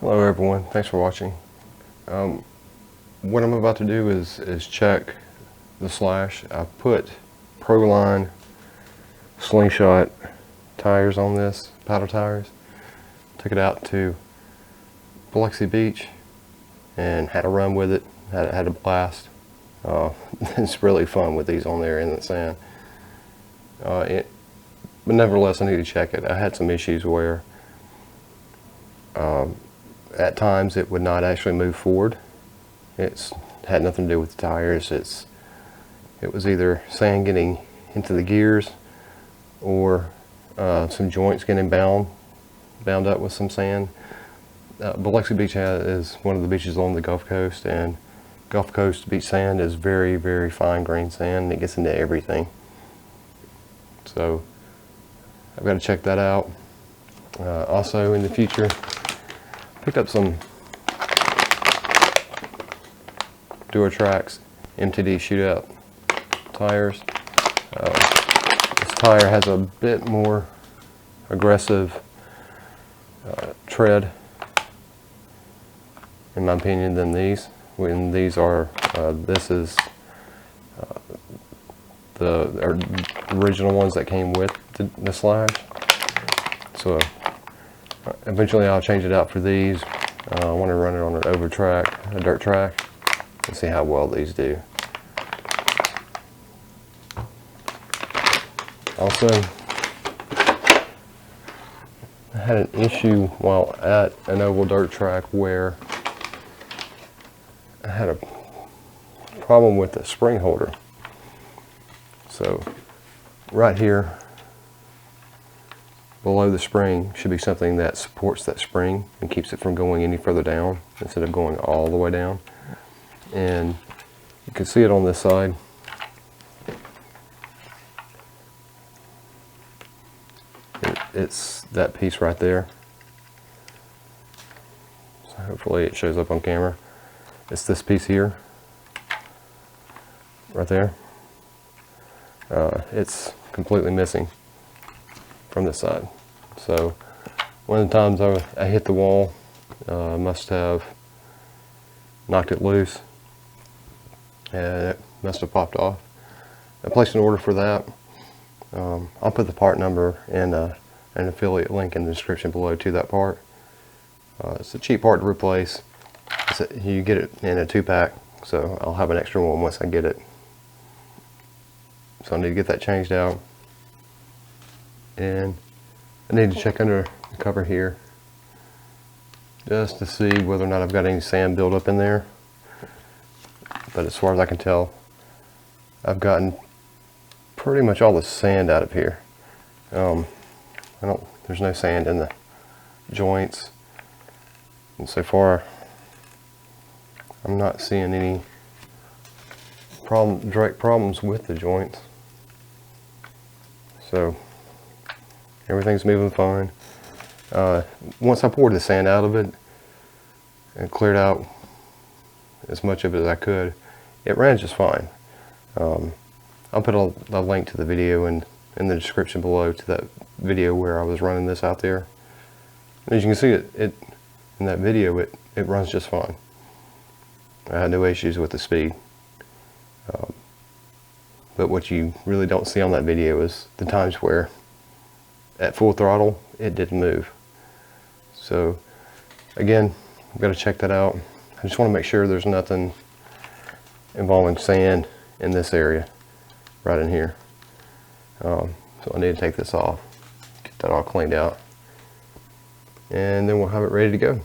Hello everyone, thanks for watching. What I'm about to do is check the slash. I put Proline slingshot tires on this, powder tires. Took it out to Biloxi Beach and had a run with it, had a blast. It's really fun with these on there in the sand. But nevertheless, I need to check it. I had some issues where at times it would not actually move forward. It's had nothing to do with the tires. It was either sand getting into the gears or some joints getting bound up with some sand. Biloxi Beach is one of the beaches along the Gulf Coast, and Gulf Coast beach sand is very, very fine grained sand, and it gets into everything. So I've got to check that out. Also in the future, picked up some Traxxas MTD shootout tires. This tire has a bit more aggressive tread, in my opinion, than these. When these are, this is the original ones that came with the slash. So eventually I'll change it out for these. I want to run it on a dirt track, and see how well these do. Also, I had an issue while at an oval dirt track where I had a problem with the spring holder. So right here below the spring should be something that supports that spring and keeps it from going any further down instead of going all the way down. And you can see it on this side. It's that piece right there. So hopefully it shows up on camera. It's this piece here, right there. It's completely missing from this side. So one of the times I hit the wall, must have knocked it loose, and it must have popped off. I placed an order for that. I'll put the part number and an affiliate link in the description below to that part. It's a cheap part to replace. You get it in a 2-pack, so I'll have an extra one once I get it. So I need to get that changed out, and I need to check under the cover here just to see whether or not I've got any sand build up in there. But as far as I can tell, I've gotten pretty much all the sand out of here. There's no sand in the joints, and so far I'm not seeing any direct problems with the joints. So everything's moving fine. Once I poured the sand out of it and cleared out as much of it as I could, it ran just fine. I'll put a link to the video in the description below to that video where I was running this out there. And as you can see, it in that video, it runs just fine. I had no issues with the speed. But what you really don't see on that video is the times where at full throttle it didn't move. So again, I've got to check that out. I just want to make sure there's nothing involving sand in this area right in here. So I need to take this off, get that all cleaned out, and then we'll have it ready to go.